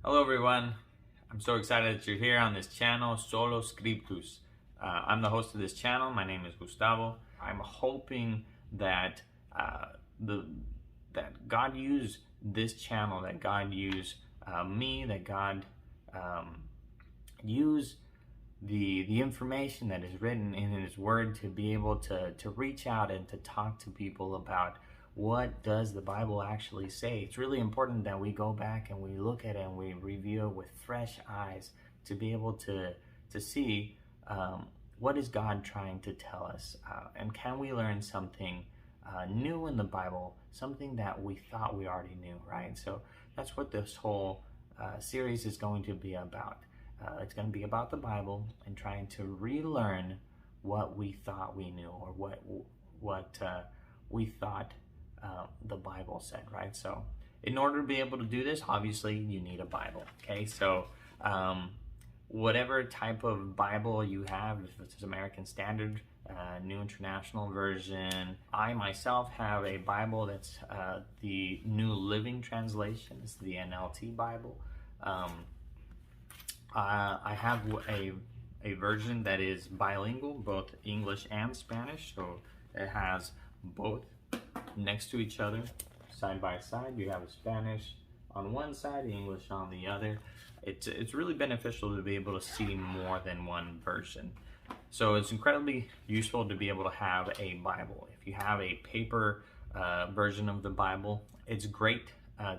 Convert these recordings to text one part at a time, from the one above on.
Hello everyone, I'm so excited that you're here on this channel, Solo Scriptus. I'm the host of this channel. My name is Gustavo. I'm hoping that the that God use this channel, that God use me, that God use the information that is written in His Word to be able to reach out and to talk to people about what does the Bible actually say. It's really important that we go back and we look at it and we review it with fresh eyes to be able to see what is God trying to tell us, and can we learn something new in the Bible, something that we thought we already knew, right? So that's what this whole series is going to be about. It's going to be about the Bible and trying to relearn what we thought we knew, or what we thought the Bible said, right? So in order to be able to do this, obviously you need a Bible. Okay, so whatever type of Bible you have, if it's American Standard, New International Version. I myself have a Bible that's the New Living Translation. It's the NLT Bible. I have a version that is bilingual, both English and Spanish, so it has both next to each other, side by side. You have a Spanish on one side, English on the other. It's really beneficial to be able to see more than one version. So it's incredibly useful to be able to have a Bible. If you have a paper version of the Bible, it's great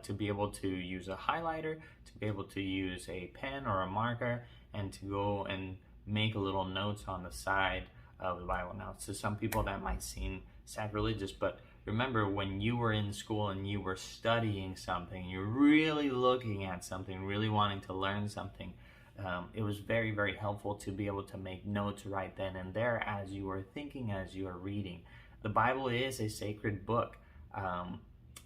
to be able to use a highlighter, to be able to use a pen or a marker, and to go and make little notes on the side of the Bible. Now, to some people that might seem sacrilegious, but remember when you were in school and you were studying something, you're really looking at something, really wanting to learn something, it was very, very helpful to be able to make notes right then and there as you were thinking, as you were reading. The Bible is a sacred book,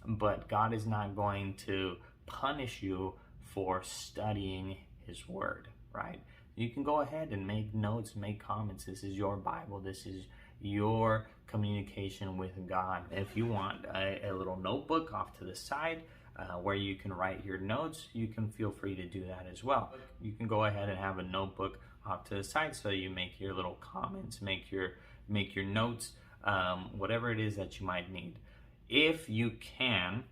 but God is not going to punish you for studying His Word, right? You can go ahead and make notes, make comments. This is your Bible. This is your communication with God. If you want a little notebook off to the side where you can write your notes, you can feel free to do that as well. You can go ahead and have a notebook off to the side so you make your little comments, make your notes, whatever it is that you might need. If you can,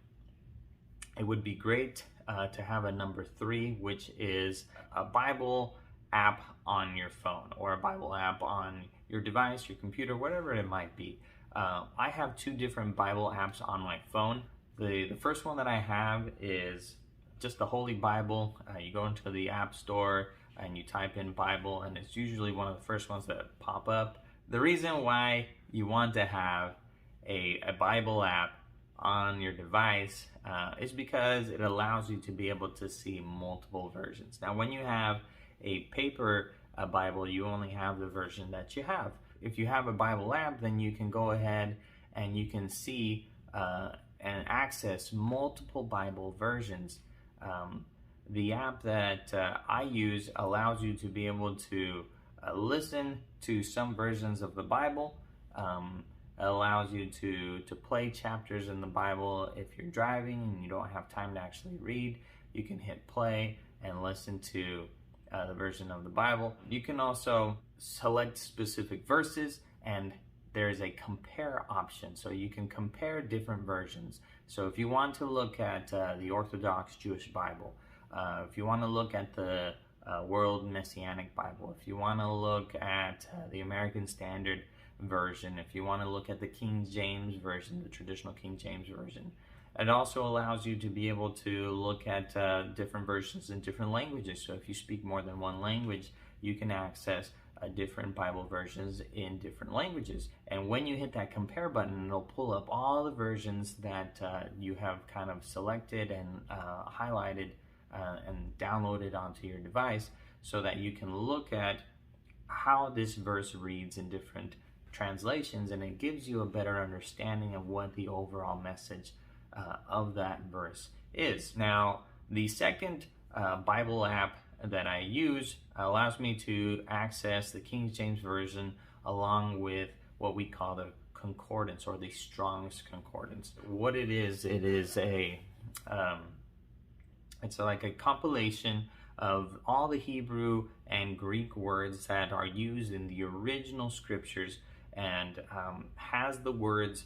it would be great to have a number 3, which is a Bible app on your phone, or a Bible app on your device, your computer, whatever it might be. I have 2 different Bible apps on my phone. The first one that I have is just the Holy Bible. You go into the App Store and you type in Bible, and it's usually one of the first ones that pop up. The reason why you want to have a Bible app on your device is because it allows you to be able to see multiple versions. Now, when you have a paper Bible, you only have the version that you have. If you have a Bible app, then you can go ahead and you can see and access multiple Bible versions. The app that I use allows you to be able to listen to some versions of the Bible. It allows you to play chapters in the Bible. If you're driving and you don't have time to actually read, you can hit play and listen to the version of the Bible. You can also select specific verses, and there's a compare option, so you can compare different versions. So if you want to look at the Orthodox Jewish Bible, if you want to look at the World Messianic Bible, if you want to look at the American Standard Version, if you want to look at the King James Version, the traditional King James Version, it also allows you to be able to look at different versions in different languages. So if you speak more than one language, you can access different Bible versions in different languages. And when you hit that compare button, it'll pull up all the versions that you have kind of selected and highlighted and downloaded onto your device, so that you can look at how this verse reads in different translations, and it gives you a better understanding of what the overall message of that verse is. Now, the second Bible app that I use allows me to access the King James Version along with what we call the concordance, or the Strong's Concordance. What it is a It's like a compilation of all the Hebrew and Greek words that are used in the original scriptures, and has the words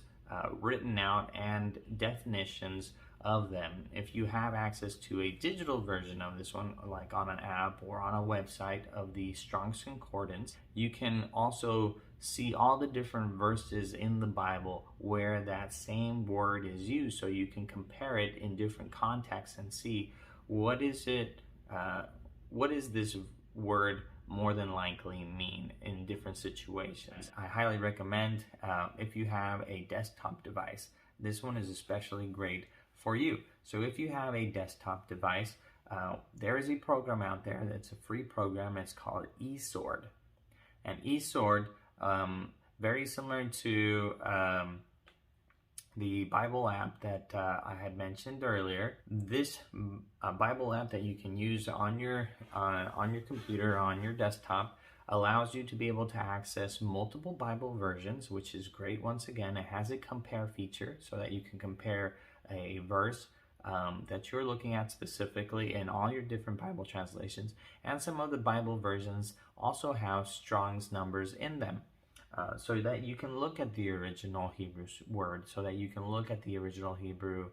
written out and definitions of them. If you have access to a digital version of this one, like on an app or on a website of the Strong's Concordance, you can also see all the different verses in the Bible where that same word is used, so you can compare it in different contexts and see what is this word more than likely mean in different situations. I highly recommend, if you have a desktop device, this one is especially great for you. So if you have a desktop device, there is a program out there that's a free program. It's called eSword. And eSword, very similar to the Bible app that I had mentioned earlier. This Bible app that you can use on your computer, on your desktop, allows you to be able to access multiple Bible versions, which is great. Once again, it has a compare feature so that you can compare a verse that you're looking at specifically in all your different Bible translations, and some of the Bible versions also have Strong's numbers in them. So that you can look at the original Hebrew word, so that you can look at the original Hebrew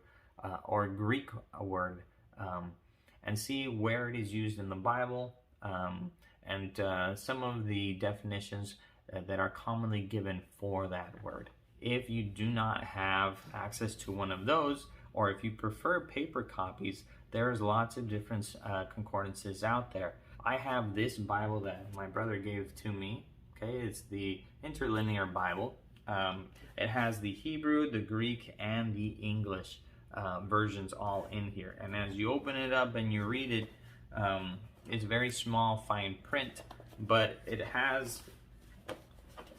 or Greek word and see where it is used in the Bible, and some of the definitions that are commonly given for that word. If you do not have access to one of those, or if you prefer paper copies, there's lots of different concordances out there. I have this Bible that my brother gave to me. Okay, it's the Interlinear Bible. It has the Hebrew, the Greek, and the English versions all in here. And as you open it up and you read it, it's very small, fine print, but it has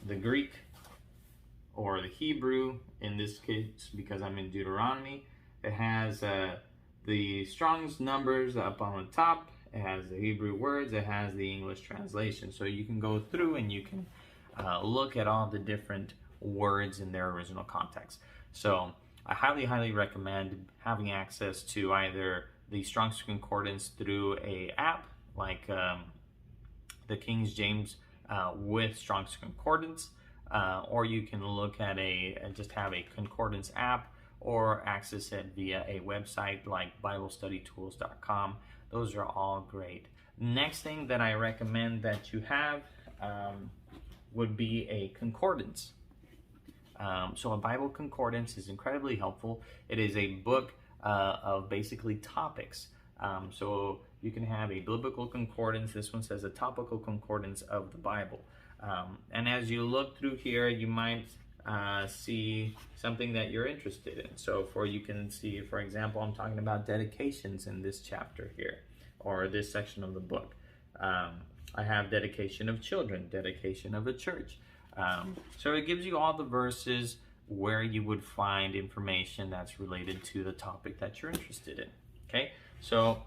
the Greek or the Hebrew, in this case, because I'm in Deuteronomy. It has the Strong's numbers up on the top. It has the Hebrew words, it has the English translation. So you can go through and you can look at all the different words in their original context. So I highly recommend having access to either the Strong's Concordance through a app like the King James with Strong's Concordance, or you can look at just have a concordance app, or access it via a website like BibleStudyTools.com. Those are all great. Next thing that I recommend that you have would be a concordance. So a Bible concordance is incredibly helpful. It is a book of basically topics. So you can have a biblical concordance. This one says a topical concordance of the Bible. And as you look through here, you might see something that you're interested in. So you can see, for example, I'm talking about dedications in this chapter here, or this section of the book. I have dedication of children, dedication of a church. So it gives you all the verses where you would find information that's related to the topic that you're interested in. Okay, so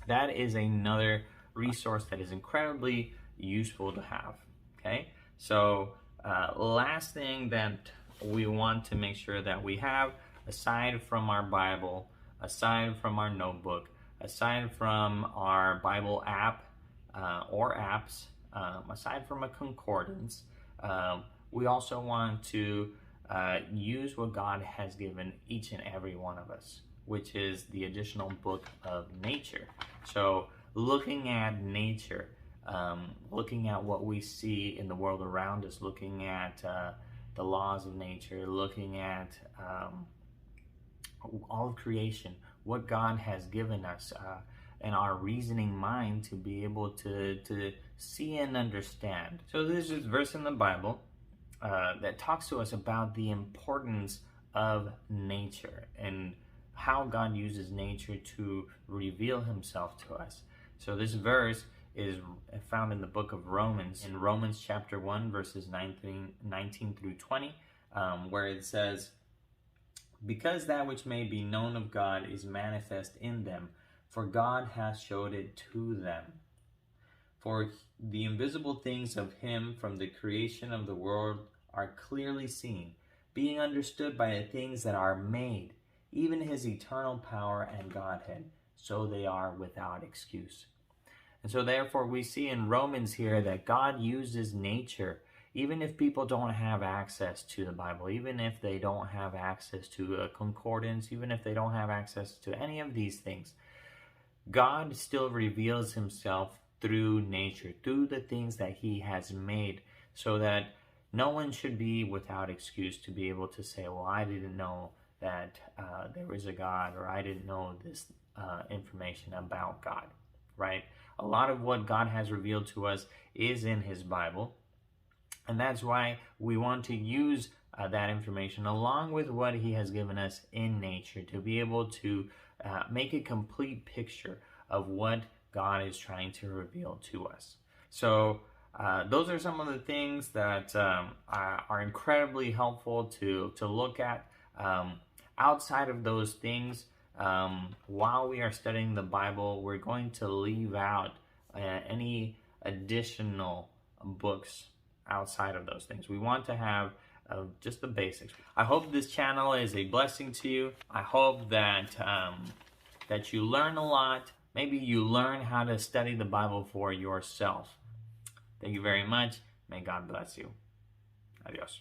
that is another resource that is incredibly useful to have. Okay, so last thing that we want to make sure that we have, aside from our Bible, aside from our notebook, aside from our Bible app or apps, aside from a concordance, we also want to use what God has given each and every one of us, which is the additional book of nature. So looking at nature, looking at what we see in the world around us, looking at the laws of nature, looking at all of creation, what God has given us, and our reasoning mind to be able to see and understand. So there's this verse in the Bible that talks to us about the importance of nature and how God uses nature to reveal himself to us. So this verse is found in the book of Romans, in Romans chapter 1, verses 19 through 20, where it says, "Because that which may be known of God is manifest in them, for God hath showed it to them. For the invisible things of him from the creation of the world are clearly seen, being understood by the things that are made, even his eternal power and Godhead, so they are without excuse. And so therefore we see in Romans here that God uses nature, even if people don't have access to the Bible, even if they don't have access to a concordance, even if they don't have access to any of these things, God still reveals himself through nature, through the things that he has made, so that no one should be without excuse to be able to say, well, I didn't know that there was a God, or I didn't know this information about God, right? A lot of what God has revealed to us is in his Bible, and that's why we want to use that information along with what he has given us in nature to be able to make a complete picture of what God is trying to reveal to us. So those are some of the things that are incredibly helpful to look at. Outside of those things, while we are studying the Bible, we're going to leave out any additional books outside of those things. We want to have just the basics. I hope this channel is a blessing to you. I hope that that you learn a lot. Maybe you learn how to study the Bible for yourself. Thank you very much. May God bless you. Adios.